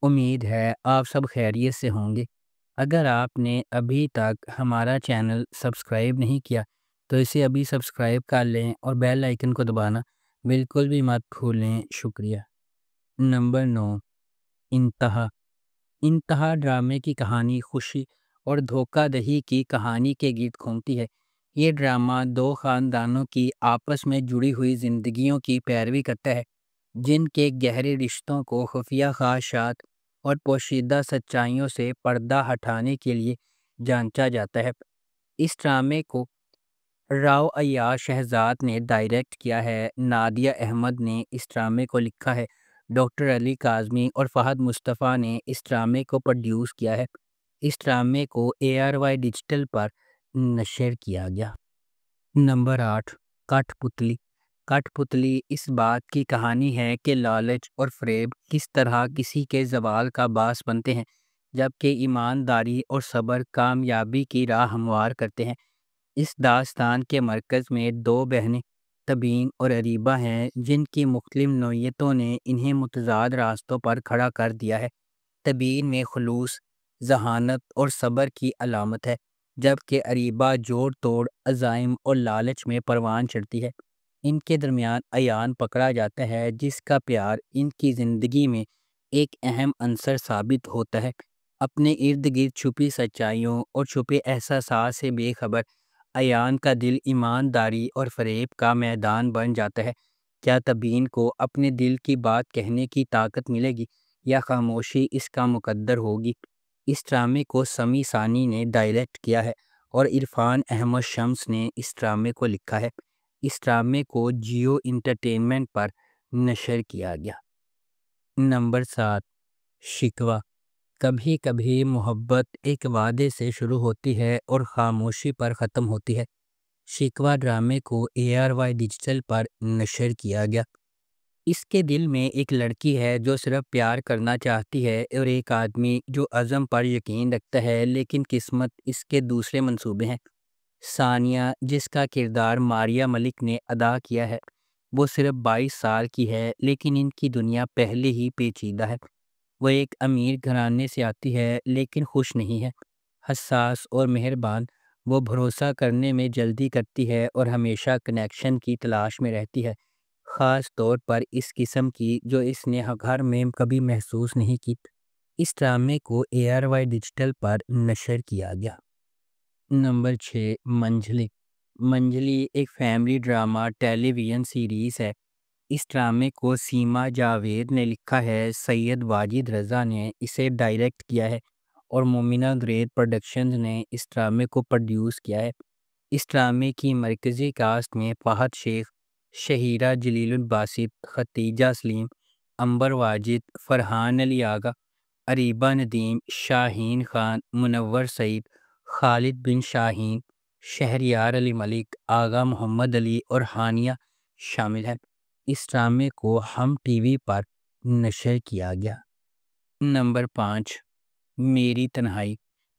امید ہے آپ سب خیریت سے ہوں گے۔ اگر آپ نے ابھی تک ہمارا چینل سبسکرائب نہیں کیا تو اسے ابھی سبسکرائب کر لیں اور بیل آئیکن کو دبانا بالکل بھی مت بھولیں۔ شکریہ۔ نمبر 9، انتہا۔ انتہا ڈرامے کی کہانی خوشی اور دھوکہ دہی کی کہانی کے گرد گھومتی ہے۔ یہ ڈرامہ دو خاندانوں کی آپس میں جڑی ہوئی زندگیوں کی پیروی کرتا ہے، جن کے گہرے رشتوں کو خفیہ خواہشات اور پوشیدہ سچائیوں سے پردہ ہٹانے کے لیے جانچا جاتا ہے۔ اس ڈرامے کو راؤ ایاز شہزاد نے ڈائریکٹ کیا ہے، نادیہ احمد نے اس ڈرامے کو لکھا ہے، ڈاکٹر علی کاظمی اور فہد مصطفیٰ نے اس ڈرامے کو پروڈیوس کیا ہے۔ اس ڈرامے کو ARY ڈیجیٹل پر نشر کیا گیا۔ نمبر 8، کٹ پتلی۔ کٹ پتلی اس بات کی کہانی ہے کہ لالچ اور فریب کس طرح کسی کے زوال کا باعث بنتے ہیں، جبکہ ایمانداری اور صبر کامیابی کی راہ ہموار کرتے ہیں۔ اس داستان کے مرکز میں دو بہنیں تبین اور اریبہ ہیں، جن کی مختلف نوعیتوں نے انہیں متضاد راستوں پر کھڑا کر دیا ہے۔ تبین میں خلوص، ذہانت اور صبر کی علامت ہے، جبکہ اریبہ جوڑ توڑ، عزائم اور لالچ میں پروان چڑھتی ہے۔ ان کے درمیان ایان پکڑا جاتا ہے، جس کا پیار ان کی زندگی میں ایک اہم عنصر ثابت ہوتا ہے۔ اپنے ارد گرد چھپی سچائیوں اور چھپے احساسات سے بے خبر ایان کا دل ایمانداری اور فریب کا میدان بن جاتا ہے۔ کیا تبین کو اپنے دل کی بات کہنے کی طاقت ملے گی یا خاموشی اس کا مقدر ہوگی؟ اس ڈرامے کو سمیع ثانی نے ڈائریکٹ کیا ہے اور عرفان احمد شمس نے اس ڈرامے کو لکھا ہے۔ اس ڈرامے کو جیو انٹرٹینمنٹ پر نشر کیا گیا۔ نمبر 7، شکوہ۔ کبھی کبھی محبت ایک وعدے سے شروع ہوتی ہے اور خاموشی پر ختم ہوتی ہے۔ شکوہ ڈرامے کو ARY ڈیجیٹل پر نشر کیا گیا۔ اس کے دل میں ایک لڑکی ہے جو صرف پیار کرنا چاہتی ہے، اور ایک آدمی جو عزم پر یقین رکھتا ہے، لیکن قسمت اس کے دوسرے منصوبے ہیں۔ ثانیہ، جس کا کردار ماریہ ملک نے ادا کیا ہے، وہ صرف 22 سال کی ہے، لیکن ان کی دنیا پہلے ہی پیچیدہ ہے۔ وہ ایک امیر گھرانے سے آتی ہے لیکن خوش نہیں ہے۔ حساس اور مہربان، وہ بھروسہ کرنے میں جلدی کرتی ہے اور ہمیشہ کنیکشن کی تلاش میں رہتی ہے، خاص طور پر اس قسم کی جو اس نے گھر میں کبھی محسوس نہیں کی۔ اس ڈرامے کو ARY ڈیجیٹل پر نشر کیا گیا۔ نمبر 6، منجلی۔ منجلی ایک فیملی ڈرامہ ٹیلی ویژن سیریز ہے۔ اس ڈرامے کو سیما جاوید نے لکھا ہے، سید واجد رضا نے اسے ڈائریکٹ کیا ہے اور مومنہ درید پروڈکشنز نے اس ڈرامے کو پروڈیوس کیا ہے۔ اس ڈرامے کی مرکزی کاسٹ میں فہد شیخ، شہیرہ جلیل الباسط، ختیجہ سلیم، عنبر واجد، فرحان علی آغا، اریبہ ندیم، شاہین خان، منور سعید، خالد بن شاہین، شہریار علی ملک، آغا محمد علی اور ہانیہ شامل ہیں۔ اس ڈرامے کو ہم ٹی وی پر نشر کیا گیا۔ نمبر 5، میری تنہائی۔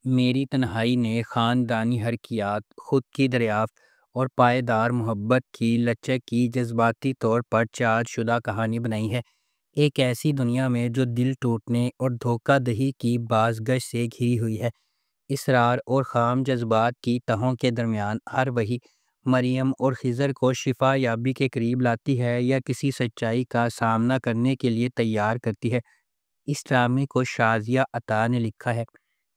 میری تنہائی نے خاندانی حرکیات، خود کی دریافت اور پائیدار محبت کی لچک کی جذباتی طور پر چارج شدہ کہانی بنائی ہے۔ ایک ایسی دنیا میں جو دل ٹوٹنے اور دھوکہ دہی کی بازگشت سے گھری ہوئی ہے، اسرار اور خام جذبات کی تہوں کے درمیان ہر وہی مریم اور خضر کو شفا یابی کے قریب لاتی ہے یا کسی سچائی کا سامنا کرنے کے لیے تیار کرتی ہے۔ اس ڈرامے کو شازیہ عطا نے لکھا ہے،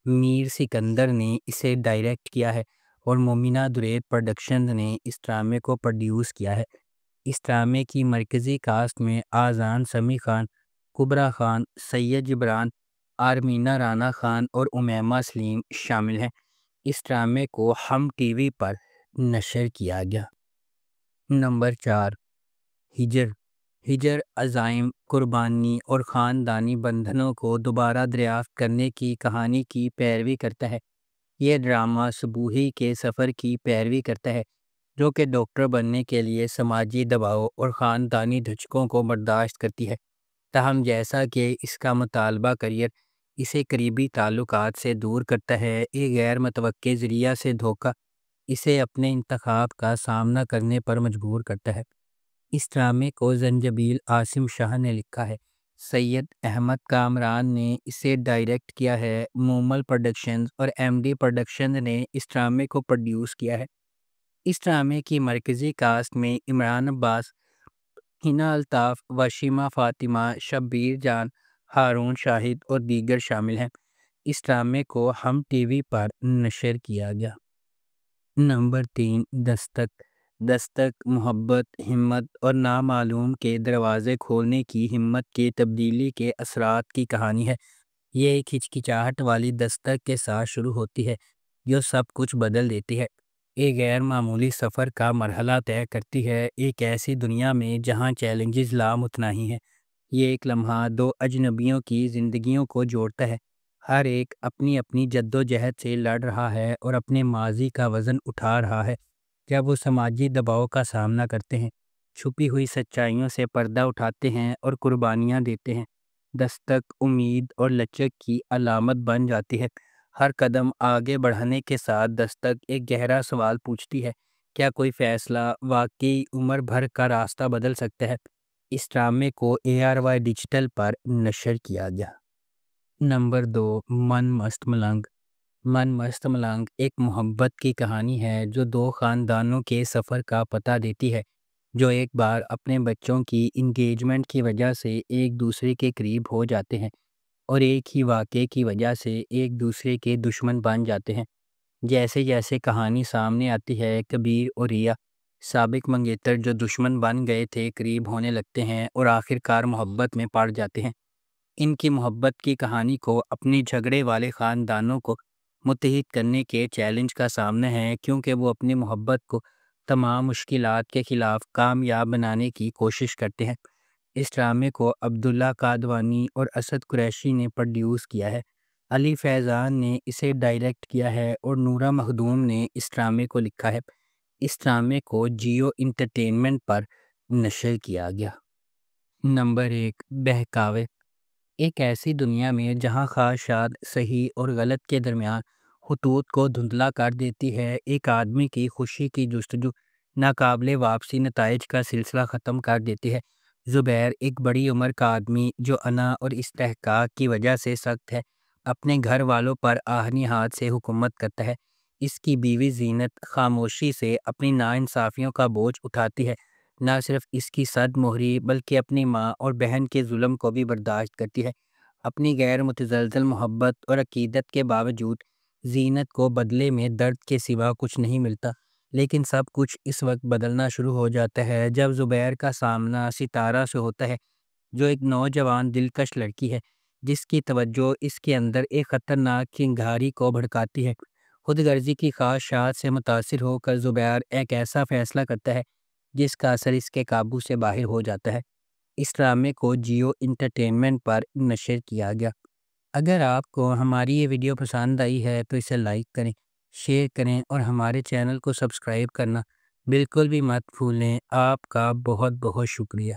میر سکندر نے اسے ڈائریکٹ کیا ہے اور مومنہ درید پروڈکشنز نے اس ڈرامے کو پروڈیوس کیا ہے۔ اس ڈرامے کی مرکزی کاسٹ میں آذان سمیع خان، کبریٰ خان، سید جبران، آرمینہ رانا خان اور امیمہ سلیم شامل ہیں۔ اس ڈرامے کو ہم ٹی وی پر نشر کیا گیا۔ نمبر 4، ہجر۔ ہجر عزائم، قربانی اور خاندانی بندھنوں کو دوبارہ دریافت کرنے کی کہانی کی پیروی کرتا ہے۔ یہ ڈرامہ سبوہی کے سفر کی پیروی کرتا ہے، جو کہ ڈاکٹر بننے کے لیے سماجی دباؤ اور خاندانی دھچکوں کو برداشت کرتی ہے۔ تاہم جیسا کہ اس کا مطالبہ کریئر اسے قریبی تعلقات سے دور کرتا ہے، ایک غیر متوقع ذریعہ سے دھوکہ اسے اپنے انتخاب کا سامنا کرنے پر مجبور کرتا ہے۔ اس ڈرامے کو زنجبیل عاصم شاہ نے لکھا ہے، سید احمد کامران نے اسے ڈائریکٹ کیا ہے۔ مومل پروڈکشنز اور ایم ڈی پروڈکشنز نے اس ڈرامے کو پروڈیوس کیا ہے۔ اس ڈرامے کی مرکزی کاسٹ میں عمران عباس، ہنا الطاف، وشیمہ فاطمہ، شبیر جان، ہارون شاہد اور دیگر شامل ہیں۔ اس ڈرامے کو ہم ٹی وی پر نشر کیا گیا۔ نمبر 3، دستک۔ دستک محبت، ہمت اور نامعلوم کے دروازے کھولنے کی ہمت کے تبدیلی کے اثرات کی کہانی ہے۔ یہ ایک ہچکچاہٹ والی دستک کے ساتھ شروع ہوتی ہے جو سب کچھ بدل دیتی ہے۔ ایک غیر معمولی سفر کا مرحلہ طے کرتی ہے، ایک ایسی دنیا میں جہاں چیلنجز لامتناہی ہیں۔ یہ ایک لمحہ دو اجنبیوں کی زندگیوں کو جوڑتا ہے۔ ہر ایک اپنی اپنی جد و جہد سے لڑ رہا ہے اور اپنے ماضی کا وزن اٹھا رہا ہے۔ جب وہ سماجی دباؤ کا سامنا کرتے ہیں، چھپی ہوئی سچائیوں سے پردہ اٹھاتے ہیں اور قربانیاں دیتے ہیں، دستک امید اور لچک کی علامت بن جاتی ہے۔ ہر قدم آگے بڑھنے کے ساتھ دستک ایک گہرا سوال پوچھتی ہے، کیا کوئی فیصلہ واقعی عمر بھر کا راستہ بدل سکتا ہے؟ اس ڈرامے کو ARY ڈیجیٹل پر نشر کیا گیا۔ نمبر 2، من مست ملنگ۔ من مست ملنگ ایک محبت کی کہانی ہے جو دو خاندانوں کے سفر کا پتہ دیتی ہے جو ایک بار اپنے بچوں کی انگیجمنٹ کی وجہ سے ایک دوسرے کے قریب ہو جاتے ہیں اور ایک ہی واقعے کی وجہ سے ایک دوسرے کے دشمن بن جاتے ہیں۔ جیسے جیسے کہانی سامنے آتی ہے، کبیر اور ریا، سابق منگیتر جو دشمن بن گئے تھے، قریب ہونے لگتے ہیں اور آخر کار محبت میں پڑ جاتے ہیں۔ ان کی محبت کی کہانی کو اپنے جھگڑے والے خاندانوں کو متحد کرنے کے چیلنج کا سامنا ہے، کیونکہ وہ اپنی محبت کو تمام مشکلات کے خلاف کامیاب بنانے کی کوشش کرتے ہیں۔ اس ڈرامے کو عبداللہ قادوانی اور اسد قریشی نے پروڈیوس کیا ہے۔ علی فیضان نے اسے ڈائریکٹ کیا ہے اور نورہ مخدوم نے اس ڈرامے کو لکھا ہے۔ اس ڈرامے کو جیو انٹرٹینمنٹ پر نشر کیا گیا۔ نمبر 1، بہکاوے۔ ایک ایسی دنیا میں جہاں خواہشات صحیح اور غلط کے درمیان خطوط کو دھندلا کر دیتی ہے، ایک آدمی کی خوشی کی جستجو ناقابل واپسی نتائج کا سلسلہ ختم کر دیتی ہے۔ زبیر ایک بڑی عمر کا آدمی جو انا اور استحقاق کی وجہ سے سخت ہے، اپنے گھر والوں پر آہنی ہاتھ سے حکومت کرتا ہے۔ اس کی بیوی زینت خاموشی سے اپنی ناانصافیوں کا بوجھ اٹھاتی ہے، نہ صرف اس کی صد مہری بلکہ اپنی ماں اور بہن کے ظلم کو بھی برداشت کرتی ہے۔ اپنی غیر متزلزل محبت اور عقیدت کے باوجود زینت کو بدلے میں درد کے سوا کچھ نہیں ملتا، لیکن سب کچھ اس وقت بدلنا شروع ہو جاتا ہے جب زبیر کا سامنا ستارہ سے ہوتا ہے، جو ایک نوجوان دلکش لڑکی ہے جس کی توجہ اس کے اندر ایک خطرناک چنگاری کو بھڑکاتی ہے۔ خود غرضی کی خواہشات سے متاثر ہو کر زبیر ایک ایسا فیصلہ کرتا ہے جس کا اثر اس کے قابو سے باہر ہو جاتا ہے۔ اس ڈرامے کو جیو انٹرٹینمنٹ پر نشر کیا گیا۔ اگر آپ کو ہماری یہ ویڈیو پسند آئی ہے تو اسے لائک کریں، شیئر کریں اور ہمارے چینل کو سبسکرائب کرنا بالکل بھی مت بھولیں۔ آپ کا بہت بہت شکریہ۔